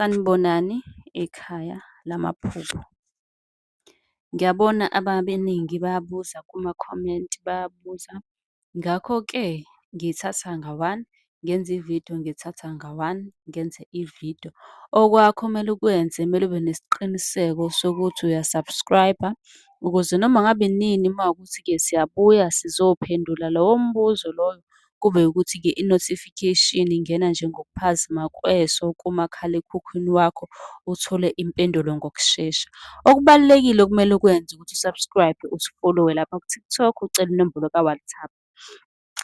Sanibonani ekhaya lamaphupho. Ngiyabona abaningi bayabuza kuma-comment bayabuza. Ngakho-ke ngithatha nga-one, ngenze ividiyo, ngithatha nga-one, ngenze ividiyo. Okwakho kumele ukwenze, kumele ube nesiqiniseko sokuthi uya-subscribe-a ukuze noma ngabe nini mawukuthi-ke siyabuya sizophendula lowo mbuzo loyo, kube ukuthi-ke i-notification ingena nje ngokuphazima kweso kumakhalekhukhwini wakho, uthole impendulo ngokushesha. Okubalulekile okumele ukwenze ukuthi u-subscribe, usi-follow-we lapha ku-TikTok, ucele inombolo ka-WhatsApp.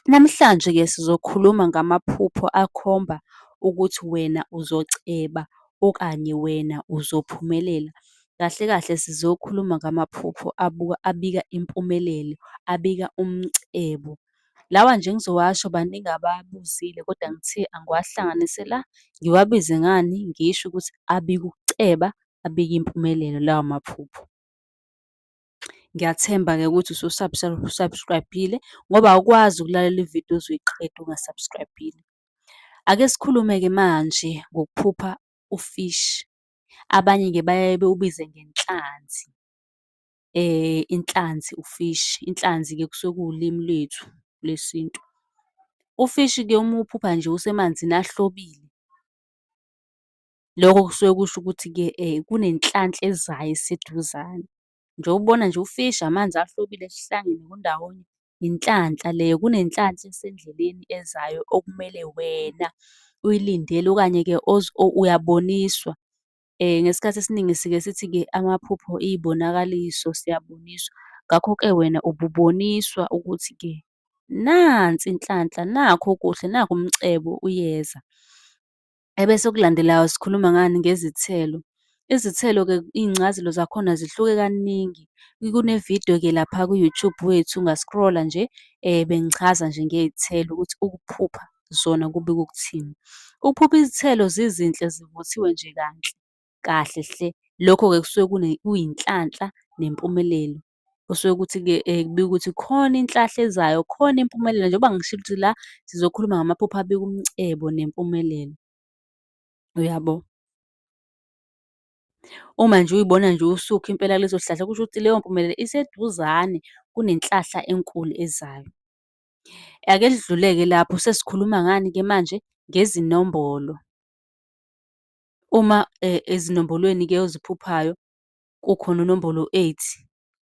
Namhlanje-ke sizokhuluma ngamaphupho akhomba ukuthi wena uzoceba okanye wena uzophumelela. Kahle kahle sizokhuluma ngamaphupho abika impumelelo, abika umcebo. Lawa nje engizowasho baningi ababuzile kodwa ngithe angiwahlanganise la, ngiwabize ngani? Ngisho ukuthi abika ukuceba, abika impumelelo lawa maphupho. Ngiyathemba-ke ukuthi usu-subscribe-ile ngoba awukwazi ukulalela ividiyo uze uyiqede unga-subscribe-ile. Ake sikhulume-ke manje ngokuphupha ufishi. Abanye-ke bayaye bewubize ngenhlanzi. Inhlanzi ufishi, inhlanzi-ke kusuke kuwulimi lwethu lesintu. Ufishi-ke uma uwuphupha nje usemanzini ahlobile, lokho kusuke kusho ukuthi-ke kunenhlanhla ezayo eseduzane. Njengoba ubona nje ufishi, amanzi ahlobile kuhlangene kundawonye, inhlanhla leyo. Kunenhlanhla esendleleni ezayo okumele wena uyilindele okanye-ke uyaboniswa. Ngesikhathi esiningi sike sithi-ke amaphupho iy'bonakaliso, siyaboniswa. Ngakho-ke wena ububoniswa ukuthi-ke nansi inhlanhla, nakhu okuhle, nakhu umcebo uyeza. Ebese okulandelayo sikhuluma ngani? Ngezithelo. Izithelo-ke iy'ncazelo zakhona zihluke kaningi. Kunevidiyo-ke lapha ku-YouTube wethu unga-scroll-a nje, bengichaza nje ngey'thelo ukuthi ukuphupha zona kubike ukuthini. Ukuphupha izithelo zizinhle zivuthiwe nje kahle hle. Lokho-ke kusuke kuyinhlanhla nempumelelo. Kusuke kuthi-ke kubika ukuthi khona inhlahla ezayo, khona impumelelo. Njengoba ngishilo ukuthi la sizokhuluma ngamaphupho abika umcebo nempumelelo. Uyabo? Uma nje uyibona nje usukha impela kuleso sihlahla kusho ukuthi leyo mpumelelo iseduzane, kunenhlahla enkulu ezayo. Ake sidluleke lapho sesikhuluma ngani-ke manje? Ngezinombolo. Uma ezinombolweni-ke oziphuphayo kukhona unombolo 8,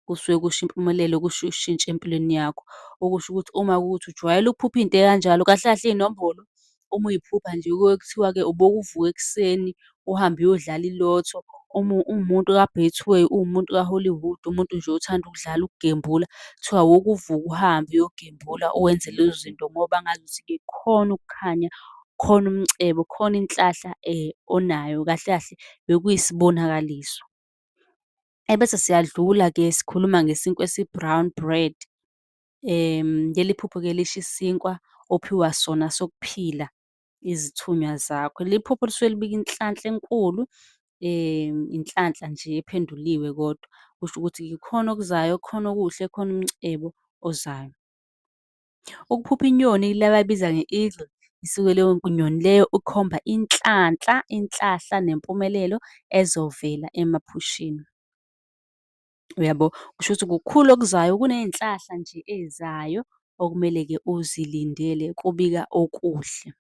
kusuke kusho impumelelo, kusho ushintsho empilweni yakho. Okusho ukuthi uma kuwukuthi ujwayele ukuphupha into ekanjalo, kahle kahle iy'nombolo uma uy'phupha nje kuke kuthiwa-ke uboke uvuke ekuseni uhambe uyodlala ilotho. Uwumuntu ka-Betway, uwumuntu ka-Hollywood, umuntu nje othanda ukudlala, ukugembula, kuthiwa awuke uvuke uhambe uyogembula uwenze lezo zinto ngoba ngazuthi-ke khona ukukhanya, khona umcebo, khona inhlahla onayo. Kahle kahle bekuyisibonakaliso. Ebese siyadlula-ke sikhuluma ngesinkwa esi-brown bread. Leli phupho-ke lisho isinkwa ophiwa sona sokuphila izithunywa zakho. Leli phupho lisuke libika inhlanhla enkulu, inhlanhla nje ephenduliwe kodwa. Kusho ukuthi-ke khona okuzayo, khona okuhle, khona umcebo ozayo. Ukuphupha inyoni le abayibiza nge-eagle, isuke leyo nyoni leyo ikhomba inhlanhla, inhlahla nempumelelo ezovela emaphushini. Uyabo? Kusho ukuthi kukhulu okuzayo, kuney'nhlahla nje ezayo okumele-ke uzilindele kubika okuhle.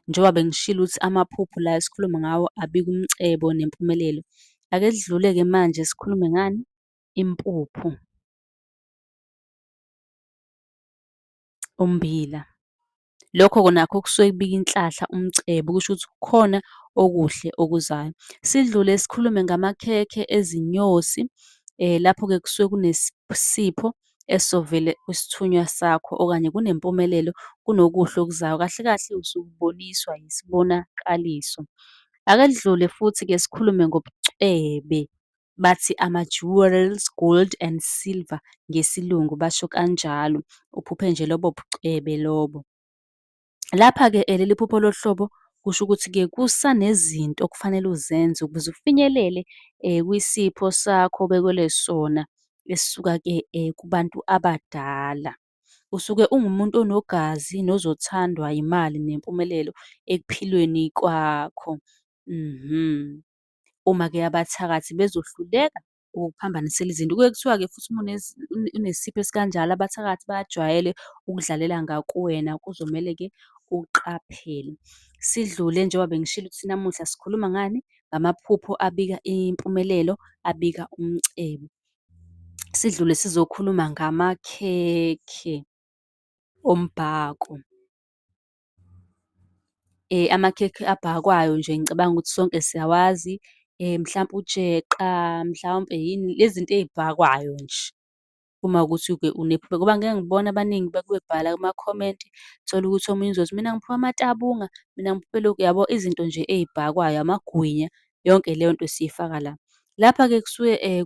Njengoba bengishilo ukuthi amaphupho la esikhuluma ngawo abika umcebo nempumelelo. Ake sidlule-ke manje sikhulume ngani? Impuphu. Ummbila. Lokho nakho kusuke kubika inhlahla, umcebo, kusho ukuthi kukhona okuhle okuzayo. Sidlule sikhulume ngamakhekhe ezinyosi. Lapho-ke kusuke kunesipho esizovela kwisithunywa sakho okanye kunempumelelo, kunokuhle okuzayo. Kahle kahle usuke uboniswa yisibonakaliso. Ake sidlule futhi-ke sikhulume ngobucwebe. Bathi ama-jewelries, gold and silver ngesiLungu basho kanjalo. Uphuphe nje lobo bucwebe lobo. Lapha-ke leli phupho lohlobo kusho ukuthi-ke kusanezinto okufanele uzenze ukuze ufinyelele kwisipho sakho obekelwe sona esisuka-ke kubantu abadala. Usuke ungumuntu onogazi nozothandwa imali nempumelelo ekuphilweni kwakho. Mhm. Uma-ke abathakathi bezohluleka ukukuphambanisela izinto, kuye kuthiwa-ke futhi uma unesipho esikanjalo, abathakathi bajwayele ukudlalela ngakuwena, kuzomele-ke uqaphele. Sidlule njengoba bengishilo ukuthi namuhla sikhuluma ngani? Ngamaphupho abika impumelelo, abika umcebo. Sidlule sizokhuluma ngamakhekhe ombhako. Amakhekhe abhakwayo nje ngicabanga ukuthi sonke siyawazi, mhlampe ujeqa, mhlawumpe yini, lezi zinto ey'bhakwayo nje. Uma kuwukuthi-ke unephupho, ngoba ngike ngibone abaningi bebhala kumakhomenti, uthole ukuthi omunye uzothi mina ngiphupha amatabunga, mina ngiphupha lokhu, yabo izinto nje ey'bhakwayo, amagwinya, yonke leyo nto siyifaka la. Lapha-ke kusuke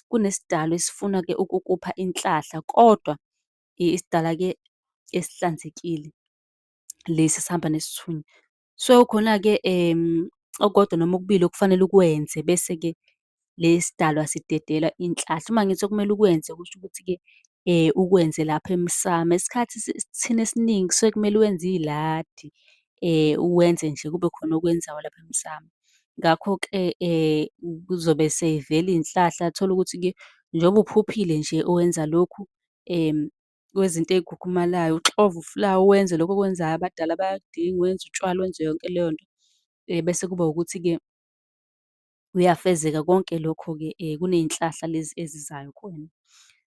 kunesidalwa esifuna-ke ukukupha inhlahla, kodwa isidala-ke esihlanzekile, lesi esihamba nesithunywa. So khona-ke okukodwa noma okubili okufanele ukwenze bese-ke lesi sidalwa sidedelwa inhlahla. Uma ngithi okumele ukwenze kusho ukuthi-ke ukwenze lapha emsamo. Thina esiningi kusuke kumele wenze iy'ladi, uwenze nje kube khona okwenzayo lapha emsamo. Ngakho-ke kuzobe sey'vela iy'nhlahla, thole ukuthi-ke njengoba uphuphile nje owenza lokhu kwezinto ey'khukhumalayo, uxove ufulawa wenze lokhu okwenzayo, abadala bayakudinga, wenze utshwala, wenze yonke leyo nto. Bese kuba ukuthi-ke kuyafezeka konke lokho-ke kuney'nhlahla lezi ezizayo kuwena.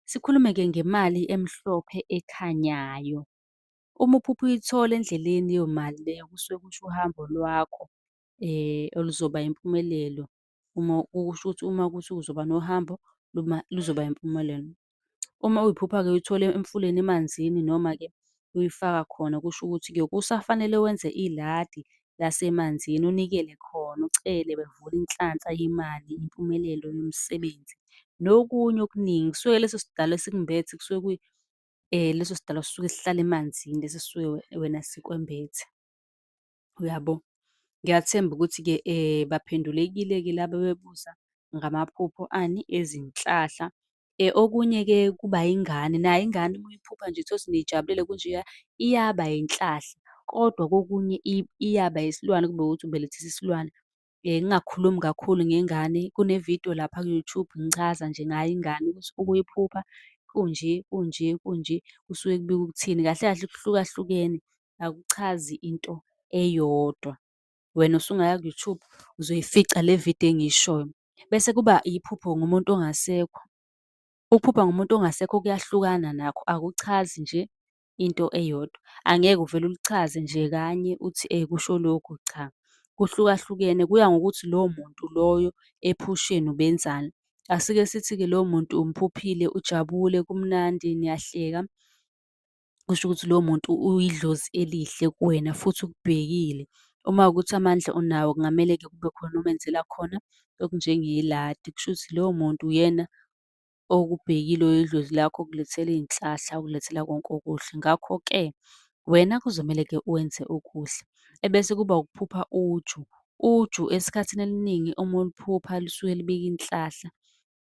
Sikhulume-ke ngemali emhlophe ekhanyayo. Uma uphupha uyithola endleleni leyo mali leyo, kusuke kusho uhambo lwakho oluzoba impumelelo. Kusho ukuthi uma kuthi uzoba nohambo luzoba impumelelo. Uma uyiphupha-ke uyithole emfuleni, emanzini, noma-ke uyifaka khona, kusho ukuthi-ke kusafanele wenze iladi lasemanzini, unikele khona, ucele bevule inhlanhla yemali, impumelelo yomsebenzi, nokunye okuningi. Kusuke leso sidalwa esikumbethe kusuke leso sidalwa sisuke sihlala emanzini lesi esisuke wena sikwembethe, uyabo? Ngiyathemba ukuthi-ke baphendulekile-ke laba abebuza ngamaphupho ani, ezinhlahla. Okunye-ke kuba ingane, nayo ingane uma uyiphupha nje uthole ukuthi niyijabulele kunjeya, iyaba inhlahla, kodwa kokunye iyaba isilwane kube ukuthi ubelethisa isilwane. Ngingakhulumi kakhulu ngengane, kune-video lapha ku-YouTube ngichaza nje ngayo ingane ukuthi uma uyiphupha kunje, kunje, kunje, kusuke kubika ukuthini. Kahle kahle kuhlukahlukene, akuchazi into eyodwa. Wena usungaya ku-YouTube uzoyifica le video engiyishoyo. Bese kuba iphupho ngomuntu ongasekho. Ukuphupha ngomuntu ongasekho kuyahlukana nakho, akuchazi nje into eyodwa. Angeke uvele ulichaze nje kanye uthi kusho lokhu, cha. Kuhlukahlukene, kuya ngokuthi lowo muntu loyo ephusheni ubenzani. Asike sithi-ke lowo muntu umphuphile, ujabule, kumnandi, niyahleka, kusho ukuthi lowo muntu uyidlozi elihle kuwena futhi ukubhekile. Uma kuwukuthi amandla unawo kungamele-ke kube khona omenzela khona okunjengeladi, kusho ukuthi lowo muntu uyena okubhekile idlozi lakho, okulethela iy'nhlahla, okulethela konke okuhle. Ngakho-ke wena kuzomele-ke wenze okuhle. Ebese kuba ukuphupha uju. Uju esikhathini eliningi uma uliphupha lisuke libika inhlahla,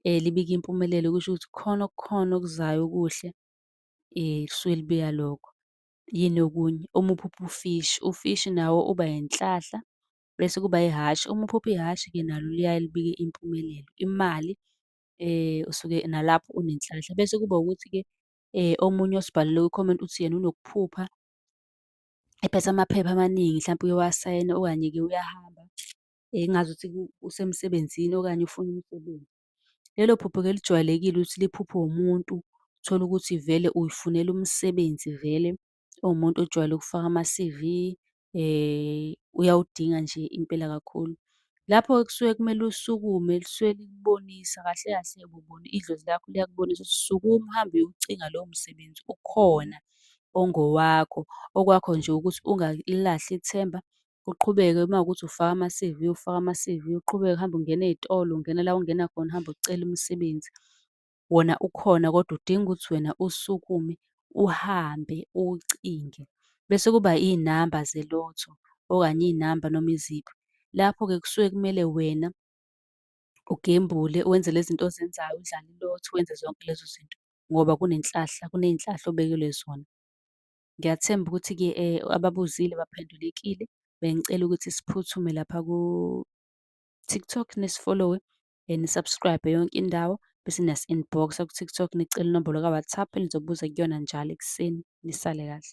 libika impumelelo, kusho ukuthi khona okukhona okuzayo okuhle, lisuke libika lokho. Yini okunye? Uma uphupha ufishi, ufishi nawo uba inhlahla. Bese kuba ihhashi, uma uphupha ihhashi-ke nalo liyaye libike impumelelo, imali, usuke nalapho unenhlahla. Bese kuba ukuthi-ke omunye osibhalele kwikhomenti uthi yena unokuphupha ephethe amaphepha amaningi, hlampe uye wasayina okanye-ke uyahamba engazuthi usemsebenzini okanye ufuna umsebenzi. Lelo phupho-ke lijwayelekile ukuthi liphuphe umuntu, uthole ukuthi vele uy'funela umsebenzi vele, uwumuntu ojwayele ukufaka ama-C_V, uyawudinga nje impela kakhulu. Lapho-ke kusuke kumele usukume, lisuke likubonisa kahle kahle idlozi lakho liyakubonisa ukuthi sukuma uhambe uyowucinga lowo msebenzi ukhona ongowakho. Okwakho nje ukuthi ungalilahli ithemba, uqhubeke uma kuwukuthi ufaka ama-C_V, ufake ama-C_V, uqhubeke uhambe ungena ey'tolo, ungena la ongena khona, uhambe ucela umsebenzi. Wona ukhona kodwa udinga ukuthi wena usukume uhambe uwucinge. Bese kuba iy'namba ze-lotto okanye iy'namba noma iziphi. Lapho-ke kusuke kumele wena ugembule wenze lezi zinto ozenzayo, udlale i-lotto, wenze zonke lezo zinto ngoba kunenhlahla, kuney'nhlahla obekelwe zona. Ngiyathemba ukuthi-ke ababuzile baphendulekile. bengicela ukuthi siphuthume lapha ku-TikTok nisi-follow-we, ni-subscribe-e yonke indawo, bese niyasi-inbox-a ku-TikTok nicele inombolo ka-WhatsApp enizobuza kuyona njalo ekuseni. Nisale kahle.